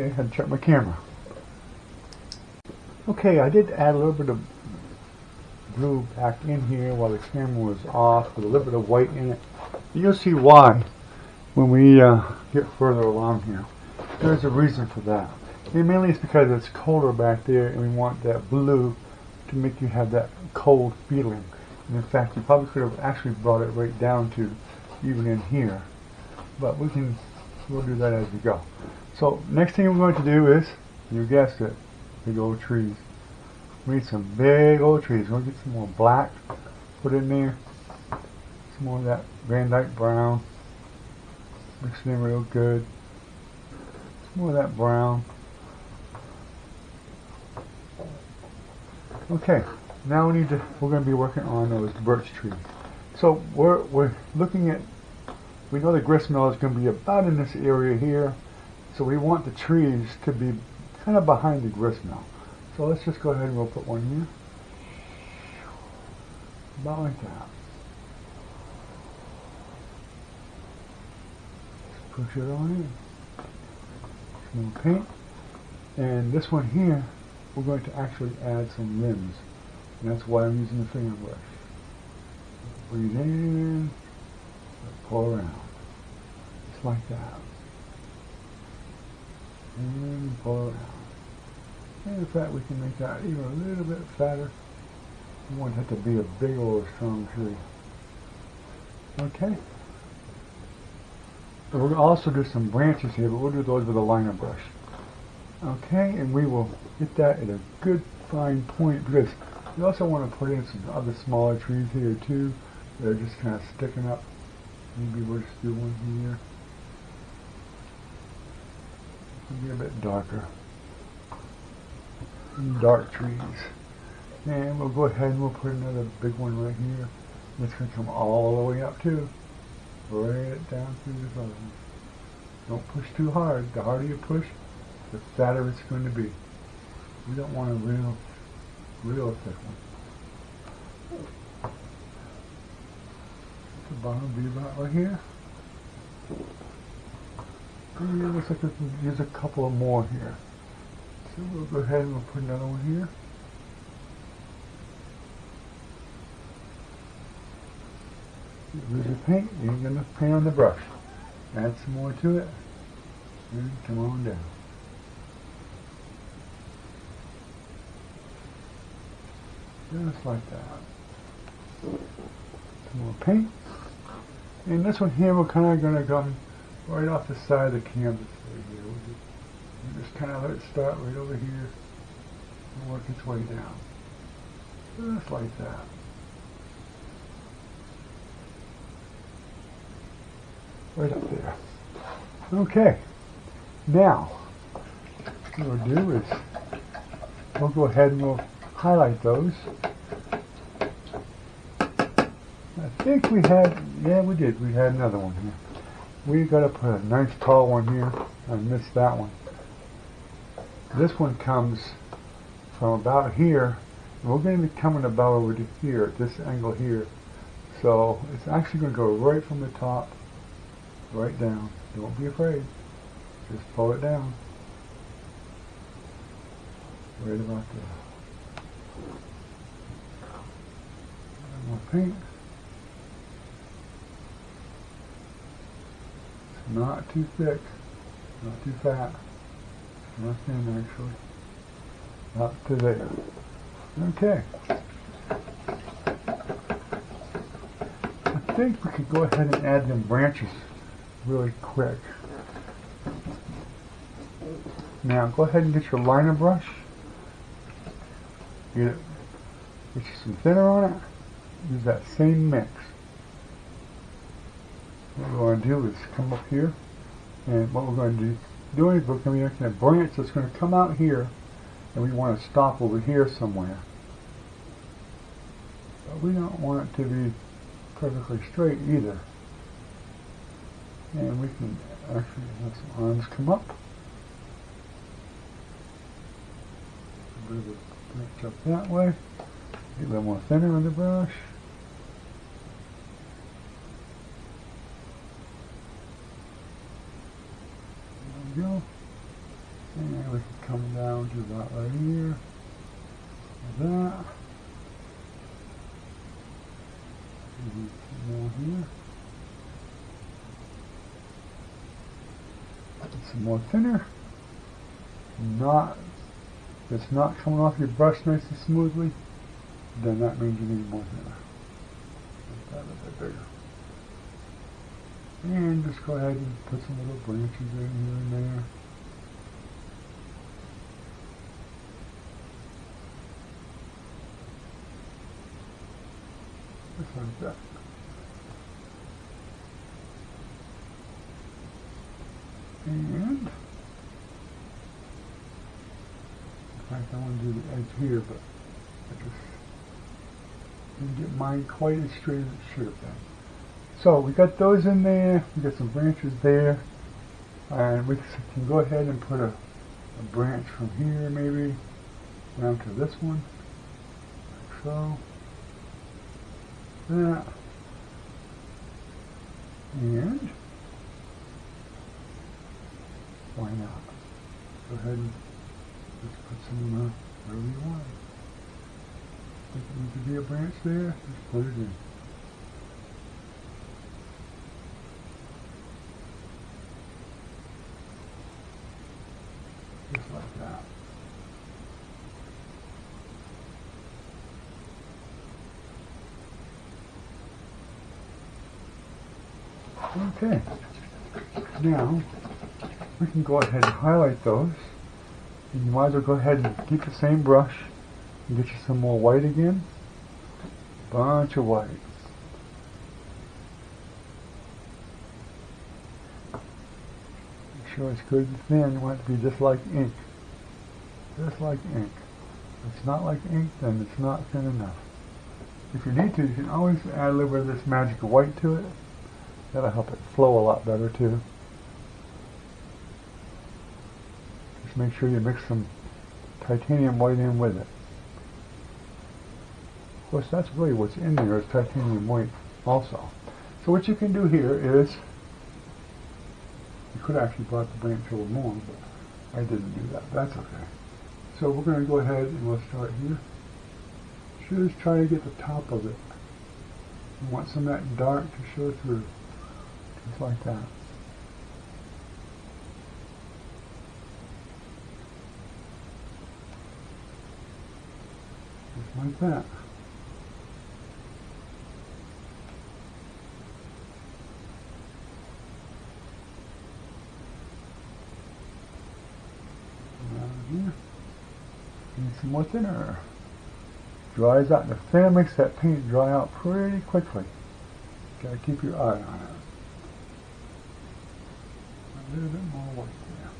Okay, I had to check my camera. Okay, I did add a little bit of blue back in here while the camera was off with a little bit of white in it. You'll see why when we get further along here. There's a reason for that. And mainly it's because it's colder back there and we want that blue to make you have that cold feeling. And in fact, you probably could have actually brought it right down to even in here. But we'll do that as we go. So next thing we're going to do is, you guessed it, big old trees. We need some big old trees. We're going to get some more black, put in there. Some more of that Van Dyke brown. Mix it in real good. Some more of that brown. Okay, now we're going to be working on those birch trees. So we're looking at, we know the grist mill is going to be about in this area here. So we want the trees to be kind of behind the grist mill. So let's just go ahead and we'll put one here. About like that. Just push it on in. Some more paint. And this one here, we're going to actually add some rims. And that's why I'm using the finger brush. Breathe in, pull around. Just like that. And pull around. And in fact, we can make that even a little bit fatter. We want it to be a big old strong tree. Okay. So we'll also do some branches here, but we'll do those with a liner brush. Okay, and we will get that at a good fine point because we also want to put in some other smaller trees here too that are just kind of sticking up. Maybe we'll just do one here. It'll be a bit darker. Dark trees. And we'll go ahead and we'll put another big one right here. It's going to come all the way up too. Right down through this other one. Don't push too hard. The harder you push, the fatter it's going to be. We don't want a real thick one. The bottom will be about right here. And it looks like we can use a couple of more here. So we'll go ahead and we'll put another one here. Use your paint, you ain't got enough paint on the brush. Add some more to it, and come on down. Just like that. Some more paint. And this one here, we're kind of going to come right off the side of the canvas right here. We'll just kind of let it start right over here and work its way down. Just like that. Right up there. Okay. Now, what we'll do is we'll go ahead and we'll highlight those. I think we had, yeah we did, we had another one here. We got to put a nice tall one here. I missed that one. This one comes from about here, and we're going to be coming about over to here, at this angle here. So it's actually going to go right from the top, right down. Don't be afraid. Just pull it down. Right about there. More paint. It's not too thick, not too fat, not thin actually. Up to there. Okay. I think we could go ahead and add them branches really quick. Now go ahead and get your liner brush. Get you some thinner on it. Use that same mix. What we're going to do is come up here, and what we're going to do is we're going to be making a branch that's going to come out here, and we want to stop over here somewhere. But we don't want it to be perfectly straight either. And we can actually have some arms come up. A bit of a branch up that way. Get a little more thinner on the brush. There we go. right here. Like that. Maybe some more here. Some more thinner. If it's not coming off your brush nice and smoothly, then that means you need more thinner. Make that a bit bigger. And just go ahead and put some little branches in here and there. Just like that. And in fact, I want to do the edge here, but I just didn't get mine quite as straight as it should have been. So we got those in there. We got some branches there, and we can go ahead and put a branch from here maybe down to this one, like so. That. And why not? Go ahead and just put some wherever you want. Think it needs to be a branch there? Just put it in. Just like that. Okay. Now we can go ahead and highlight those. And you might as well go ahead and keep the same brush and get you some more white again. Bunch of white. Make sure it's good and thin. You want it to be just like ink. Just like ink. If it's not like ink, then it's not thin enough. If you need to, you can always add a little bit of this magic white to it. That'll help it flow a lot better too. Just make sure you mix some titanium white in with it. Of course, that's really what's in there is titanium white also. So what you can do here is, you could actually brought the branch a little more, but I didn't do that. That's okay. So we're going to go ahead and we'll start here. Just try to get the top of it. You want some of that dark to show through. Just like that. Just like that. Around here. Need some more thinner. Dries out. The thinner makes that paint dry out pretty quickly. Gotta keep your eye on it. A little bit more white there.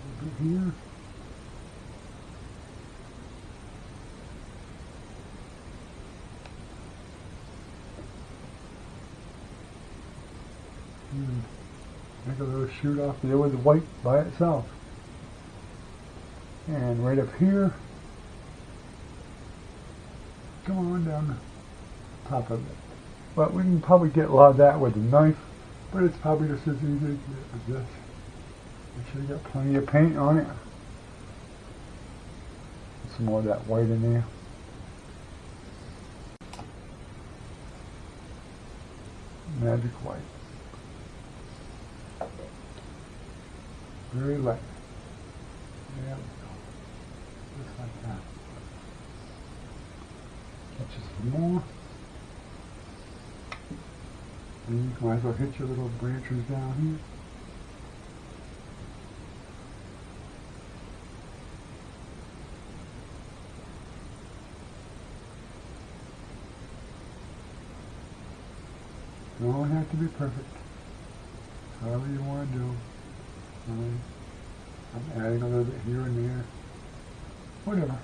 A little bit here. And make a little shoot off there with the white by itself. And right up here, come on down the top of it. But we can probably get a lot of that with a knife, but it's probably just as easy to get with this. Make sure you got plenty of paint on it. Get some more of that white in there. Magic white. Very light. There we go. Just like that. Catch some more. And you might as well hit your little branches down here. Don't have to be perfect. However you want to do. I'm adding a little bit here and there. Whatever.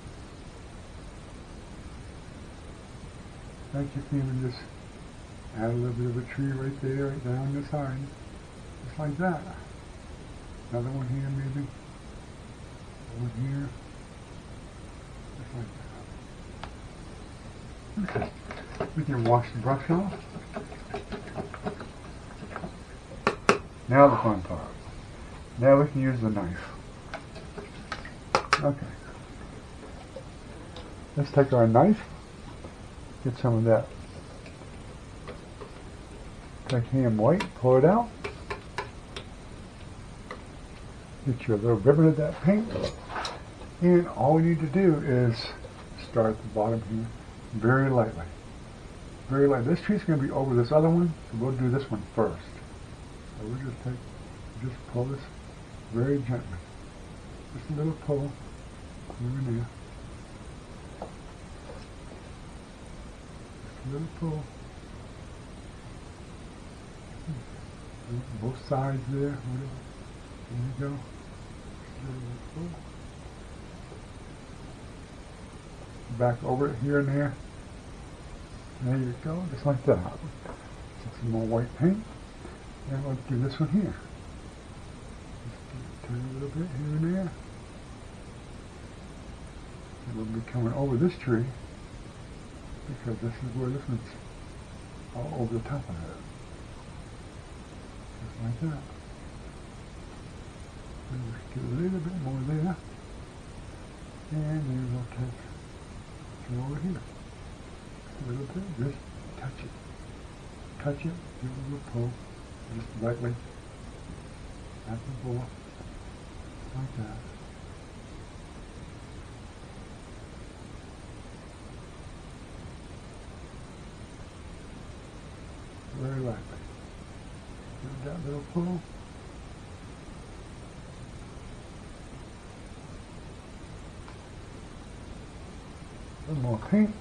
Like you can even just add a little bit of a tree right there, right down the side. Just like that. Another one here maybe. One here. Just like that. Okay. We can wash the brush off. Now the fun part. Now we can use the knife. Okay. Let's take our knife, get some of that titanium white, pull it out, get your little ribbon of that paint, and all we need to do is start at the bottom here very lightly. Very light. This tree's going to be over this other one, so we'll do this one first. So we'll just pull this very gently. Just a little pull here and there. Just a little pull. Both sides there. There you go. Just a little pull. Back over it here and there. There you go, just like that. Just some more white paint. And we'll do this one here. Just turn a little bit here and there. And we'll be coming over this tree because this is where this one's all over the top of it. Just like that. And we'll get a little bit more there. And then we'll take some over here. A little bit, just touch it. Touch it, give it a little pull, just lightly at the ball, like that. Very lightly. Give that little pull. A little more paint.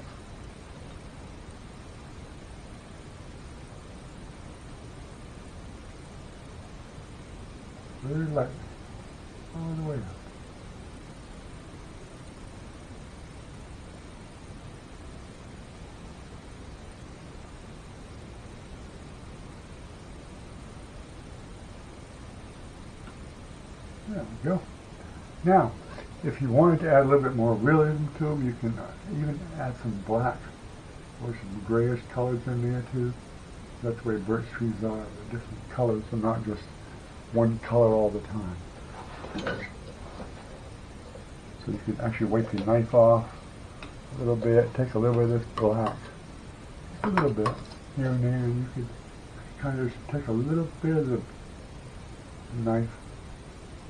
Very lightly, all the way up. There we go. Now, if you wanted to add a little bit more realism to them, you can even add some black or some grayish colors in there too. That's the way birch trees are, they're different colors, and not just one color all the time. So you can actually wipe your knife off a little bit, take a little bit of this black, just a little bit here and there, and you could kind of just take a little bit of the knife,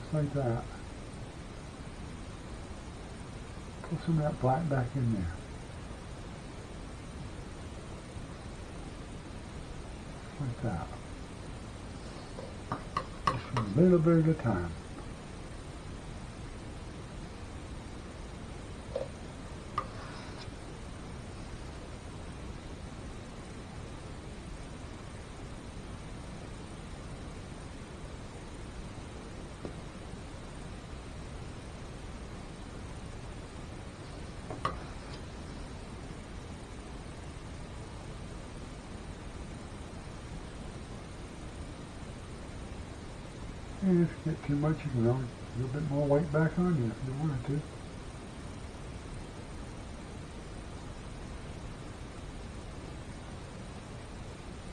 just like that. Pull some of that black back in there. Just like that. A little bit at a time. And if you get too much, you can always put a little bit more white back on you if you wanted to.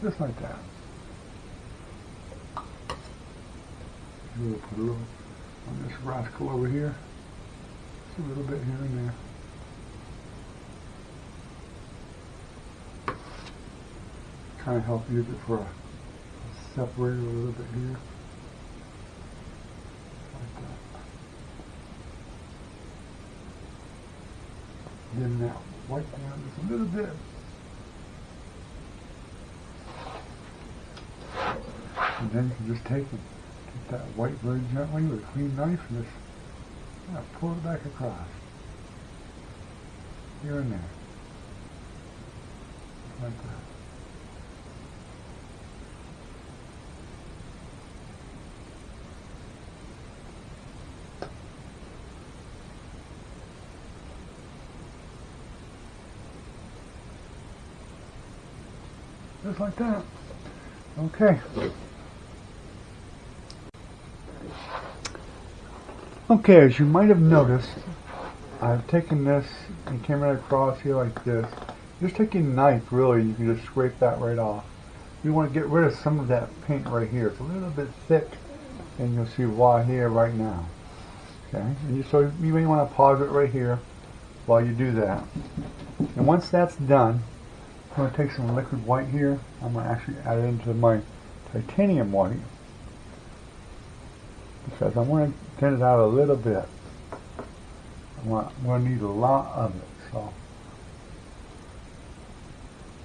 Just like that. We'll put a little on this rascal over here. Just a little bit here and there. Kind of help use it for a separator a little bit here. Dim that white down just a little bit. And then you can just take that white very gently with a clean knife and just pull it back across. Here and there. Like that. Just like that. Okay. Okay, as you might have noticed, I've taken this and came right across here like this. Just take your knife, really, you can just scrape that right off. we want to get rid of some of that paint right here. It's a little bit thick, and you'll see why here right now. Okay, and so you may want to pause it right here while you do that. And once that's done, I'm going to take some liquid white here. I'm going to actually add it into my titanium white, because I want to thin it out a little bit. I'm going to need a lot of it. So,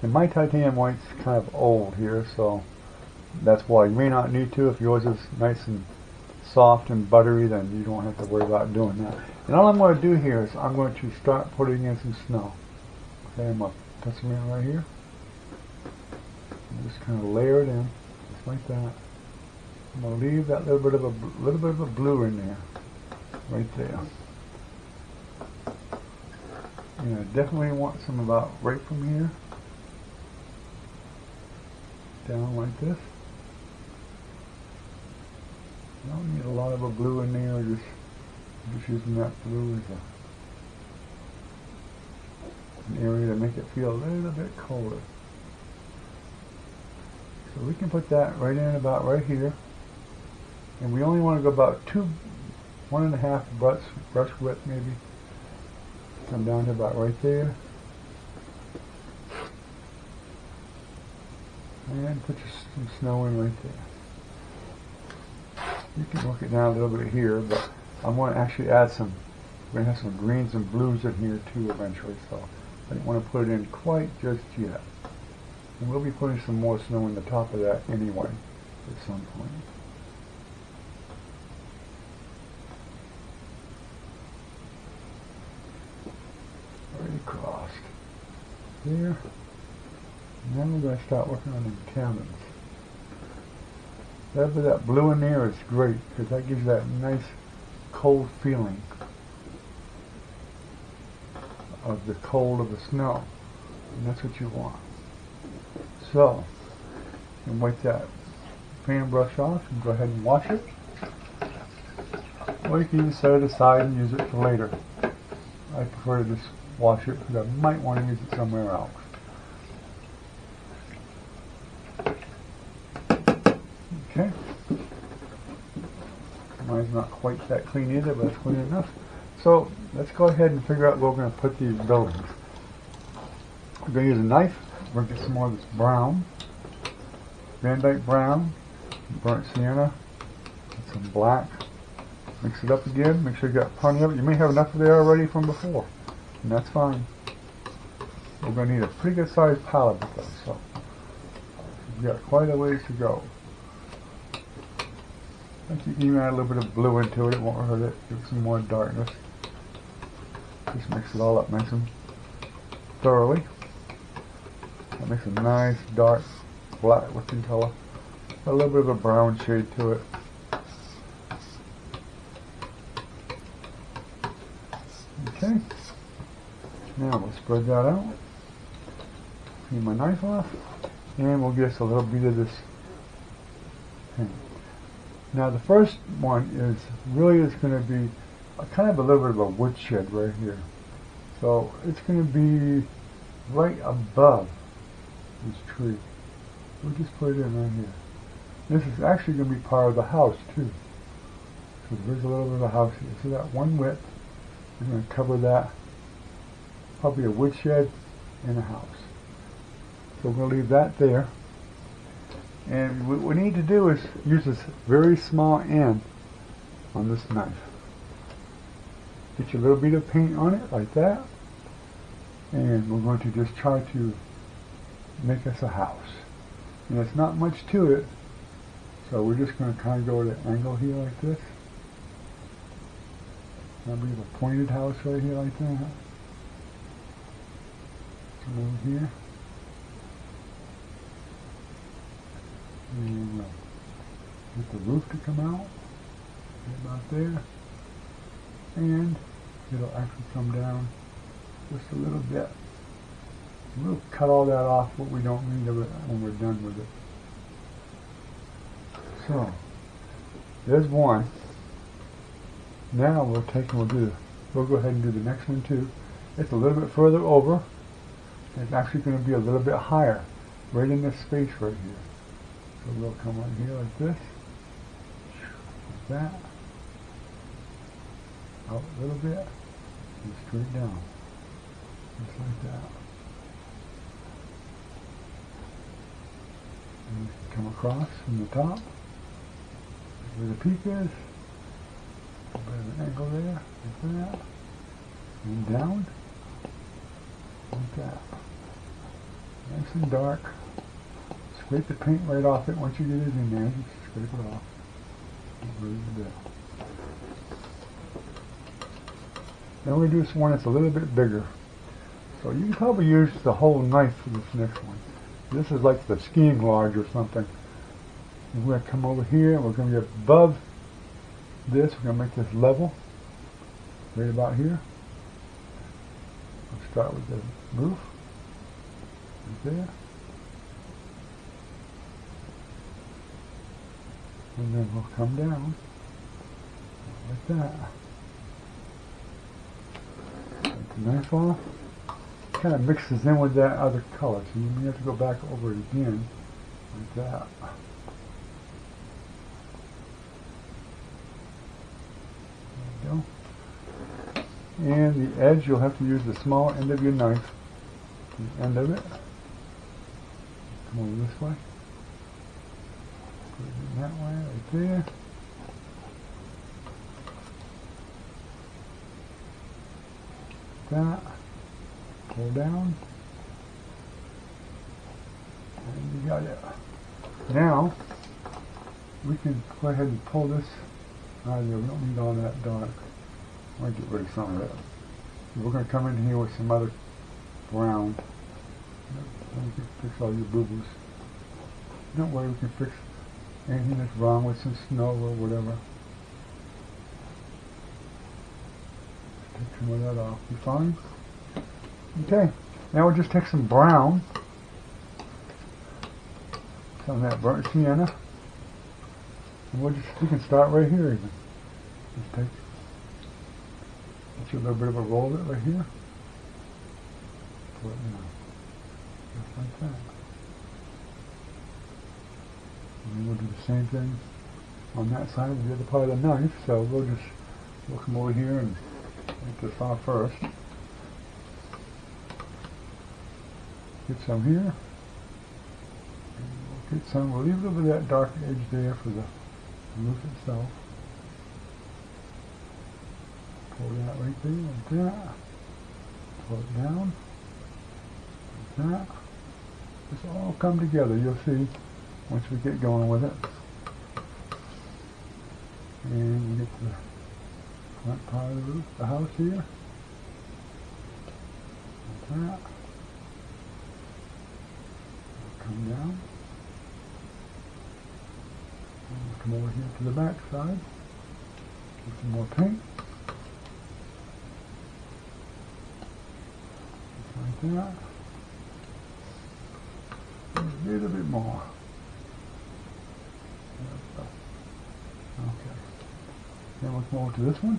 and my titanium white's kind of old here, so that's why. You may not need to. If yours is nice and soft and buttery, then you don't have to worry about doing that. And all I'm going to do here is I'm going to start putting in some snow. Okay, I'm going to put some in right here. And just kind of layer it in, just like that. I'm going to leave that little bit of a blue in there, right there. And I definitely want some about right from here down like this. I don't need a lot of a blue in there. Just using that blue as an area to make it feel a little bit colder. So we can put that right in about right here. And we only want to go about 1.5 brush width maybe. Come down to about right there. And put some snow in right there. You can work it down a little bit here, but I want to actually add some, we're going to have some greens and blues in here too eventually, so I didn't want to put it in quite just yet. And we'll be putting some more snow in the top of that anyway at some point. Already crossed. There. Now we're going to start working on the cabins. That blue in there is great, because that gives that nice cold feeling of the cold of the snow. And that's what you want. So, you can wipe that fan brush off and go ahead and wash it. Or you can set it aside and use it for later. I prefer to just wash it because I might want to use it somewhere else. Okay. Mine's not quite that clean either, but it's clean enough. So let's go ahead and figure out where we're going to put these buildings. We're going to use a knife. We're going to get some more of this brown, Van Dyke brown, burnt sienna, and some black. Mix it up again. Make sure you got plenty of it. You may have enough of there already from before, and that's fine. We're going to need a pretty good sized palette with this, so we've got quite a ways to go. I think you can even add a little bit of blue into it. It won't hurt it. Give it some more darkness. Just mix it all up nice and thoroughly. That makes a nice dark black looking color. A little bit of a brown shade to it. Okay. Now we'll spread that out. Clean my knife off. And we'll get us a little bit of this paint. Now the first one is going to be kind of a little bit of a woodshed right here. So it's going to be right above this tree. We'll just put it in right here. This is actually going to be part of the house too. So there's a little bit of a house here. See that one width? We're going to cover that. Probably a woodshed and a house. So we're going to leave that there. And what we need to do is use this very small end on this knife. Get your little bit of paint on it like that. And we're going to just try to make us a house. And it's not much to it. So we're just going to kind of go at an angle here like this. Now we have a pointed house right here like that. Come over here. And we'll get the roof to come out. About there. And it'll actually come down just a little bit. We'll cut all that off, what we don't need of it when we're done with it. So, there's one. Now we'll go ahead and do the next one too. It's a little bit further over. It's actually going to be a little bit higher. right in this space right here. So we'll come right here like this, like that, out a little bit, and straight down, just like that. And we can come across from the top, where the peak is, a bit of an angle there, like that, and down, like that. Nice and dark. Scrape the paint right off it once you get it in there. Just scrape it off. Ready to go. Then we're going to do this one that's a little bit bigger. So you can probably use the whole knife for this next one. This is like the skiing lodge or something. And we're going to come over here and we're going to get above this. We're going to make this level. Right about here. We'll start with the roof. Right there. And then we'll come down like that. Take the knife off. Kind of mixes in with that other color, so you may have to go back over it again like that. There we go. And the edge, you'll have to use the small end of your knife, the end of it. Come over this way. Put it in that way, right there. That. Pull down. And you got it. Now, we can go ahead and pull this out of there. We don't need all that dark. I might get rid of some of that. So we're going to come in here with some other brown. We can fix all your boo-boos. Don't worry, we can fix anything that's wrong with some snow or whatever. Take some of that off. You fine? Okay. Now we'll just take some brown. Some of that burnt sienna. And we can start right here even. Just take a little bit of a roll of it right here. Pull it down. Just like that. And then we'll do the same thing on that side with the other part of the knife. So we'll come over here and make this off first. Get some here. And we'll get some. We'll leave a little bit of that dark edge there for the roof itself. Pull that right there, like that. Pull it down, like that. This will all come together, you'll see, once we get going with it. And we get the front part of the roof, the house here. Like that. Come down. And we'll come over here to the back side. Get some more paint. Like that. A little bit more. Okay. Then we'll come over to this one.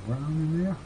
Brown in there.